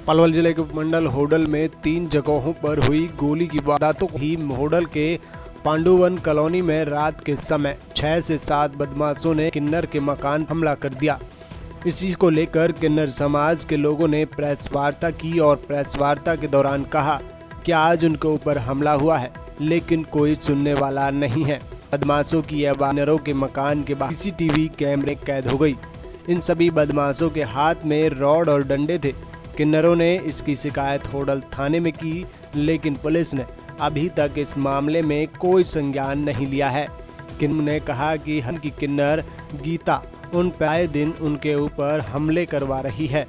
पलवल जिले के उपमंडल होडल में 3 जगहों पर हुई गोली की वारदातों ही होडल के पांडुवन कॉलोनी में रात के समय 6 से 7 बदमाशों ने किन्नर के मकान हमला कर दिया। इसी को लेकर किन्नर समाज के लोगों ने प्रेस वार्ता की और प्रेस वार्ता के दौरान कहा कि आज उनके ऊपर हमला हुआ है, लेकिन कोई सुनने वाला नहीं है। बदमाशों की यह किन्नरों के मकान के बाहर सीसीटीवी कैमरे कैद हो गई। इन सभी बदमाशों के हाथ में रॉड और डंडे थे। किन्नरों ने इसकी शिकायत होडल थाने में की, लेकिन पुलिस ने अभी तक इस मामले में कोई संज्ञान नहीं लिया है। किन्नर ने कहा कि की किन्नर गीता उन पर आए दिन उनके ऊपर हमले करवा रही है,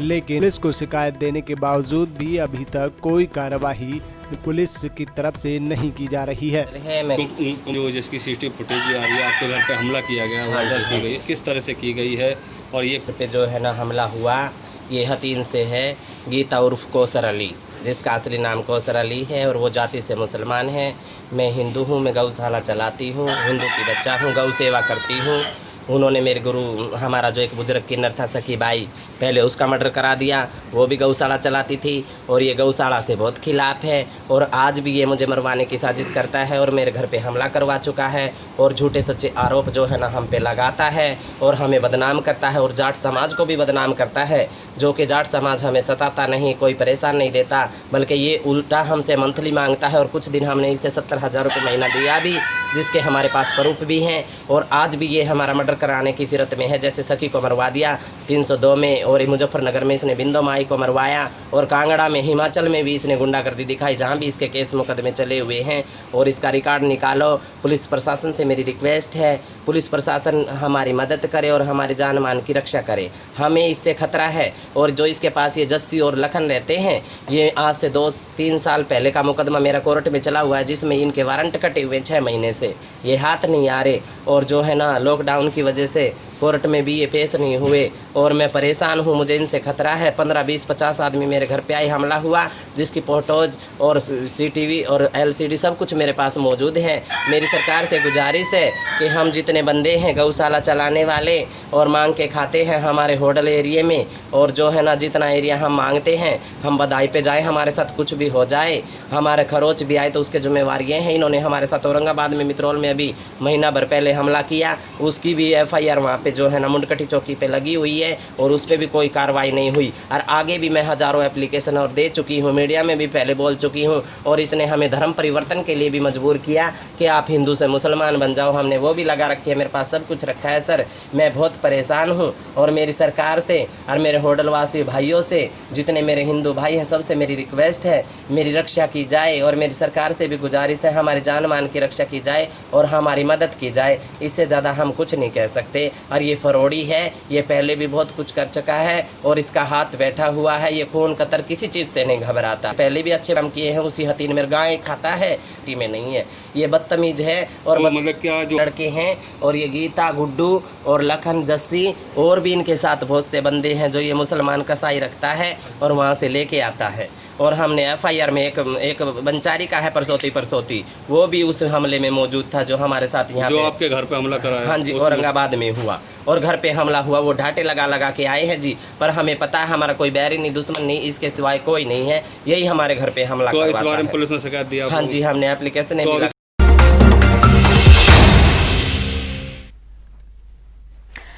लेकिन पुलिस को शिकायत देने के बावजूद भी अभी तक कोई कार्रवाई पुलिस की तरफ से नहीं की जा रही है। जो जिसकी सीसीटीवी फुटेज आ रही है, आपके घर पे हमला किया गया, की गई किस तरह से की गई है? और ये पे जो है ना हमला हुआ, ये हतीन से है, गीता उर्फ कौसर अली, जिसका असली नाम कौसर अली है और वो जाति से मुसलमान है। मैं हिंदू हूँ, मैं गौशाला चलाती हूँ, हिंदू की बच्चा हूँ, गौ सेवा करती हूँ। उन्होंने मेरे गुरु, हमारा जो एक बुजुर्ग किन्नर था सखी बाई, पहले उसका मर्डर करा दिया। वो भी गौशाला चलाती थी और ये गौशाला से बहुत खिलाफ है और आज भी ये मुझे मरवाने की साजिश करता है और मेरे घर पे हमला करवा चुका है और झूठे सच्चे आरोप जो है ना हम पे लगाता है और हमें बदनाम करता है और जाट समाज को भी बदनाम करता है। जो कि जाट समाज हमें सताता नहीं, कोई परेशान नहीं देता, बल्कि ये उल्टा हमसे मंथली मांगता है और कुछ दिन हमने इसे 70,000 रुपये महीना दिया भी, जिसके हमारे पास प्रूफ भी हैं। और आज भी ये हमारा मर्डर कराने की फिरत में है। जैसे सखी को मरवा दिया 302 में और मुजफ्फरनगर में इसने बिंदो माई को मरवाया और कांगड़ा में, हिमाचल में भी इसने गुंडागर्दी दिखाई, जहाँ भी इसके केस मुकदमे चले हुए हैं। और इसका रिकॉर्ड निकालो। पुलिस प्रशासन से मेरी रिक्वेस्ट है, पुलिस प्रशासन हमारी मदद करे और हमारे जान मान की रक्षा करे। हमें इससे खतरा है। और जो इसके पास ये जस्सी और लखन रहते हैं, ये आज से 2-3 साल पहले का मुकदमा मेरा कोर्ट में चला हुआ है, जिसमें इनके वारंट कटे हुए 6 महीने से ये हाथ नहीं आ रहे। और जो है ना लॉकडाउन की वजह से कोर्ट में भी ये पेश नहीं हुए और मैं परेशान हूँ। मुझे इनसे खतरा है। 15, 20, 50 आदमी मेरे घर पे आए, हमला हुआ, जिसकी फोटोज और सीसीटीवी और एलसीडी सब कुछ मेरे पास मौजूद है। मेरी सरकार से गुजारिश है कि हम जितने बंदे हैं गौशाला चलाने वाले और मांग के खाते हैं हमारे होडल एरिए में, और जो है ना जितना एरिया हम मांगते हैं हम बधाई पे जाए, हमारे साथ कुछ भी हो जाए, हमारे खरोच भी आए तो उसके जिम्मेवार ये हैं। इन्होंने हमारे साथ औरंगाबाद में मित्रोल में अभी महीना भर पहले हमला किया, उसकी भी FIR वहाँ पे जो है ना मुंडकटी चौकी पे लगी हुई है और उस पर भी कोई कार्रवाई नहीं हुई। और आगे भी मैं हज़ारों एप्लीकेशन और दे चुकी हूँ, मीडिया में भी पहले बोल चुकी हूँ। और इसने हमें धर्म परिवर्तन के लिए भी मजबूर किया कि आप हिंदू से मुसलमान बन जाओ, हमने वो भी लगा रखी है, मेरे पास सब कुछ रखा है। सर मैं बहुत परेशान हूँ और मेरी सरकार से और मेरे होडलवासी भाइयों से, जितने मेरे हिंदू भाई हैं, सबसे मेरी रिक्वेस्ट है मेरी रक्षा की जाए और मेरी सरकार से भी गुजारिश है हमारी जान मान की रक्षा की जाए और हमारी मदद की जाए। इससे ज़्यादा हम कुछ नहीं कह सकते। और ये फरोड़ी है, ये पहले भी बहुत कुछ कर चुका है और इसका हाथ बैठा हुआ है। ये खून कतर किसी चीज़ से नहीं घबराता। पहले भी अच्छे काम किए हैं, उसी हतीन में गाय खाता है, टी में नहीं है। ये बदतमीज है और मतलब क्या जो लड़के हैं और ये गीता, गुड्डू और लखन, जस्सी और भी इनके साथ बहुत से बंदे हैं जो ये मुसलमान कसाई रखता है और वहाँ से लेके आता है। और हमने FIR में एक बंचारी का है परसौती, वो भी उस हमले में मौजूद था जो हमारे साथ यहाँ जो आपके घर पे हमला कराया। हाँ जी, औरंगाबाद में हुआ और घर पे हमला हुआ। वो ढाटे लगा के आए हैं जी, पर हमें पता है हमारा कोई बैरी नहीं, दुश्मन नहीं, इसके सिवाय कोई नहीं है। यही हमारे घर पे हमला तो इस बारे में पुलिस ने शिकायत दिया? हाँ जी, हमने एप्लीकेशन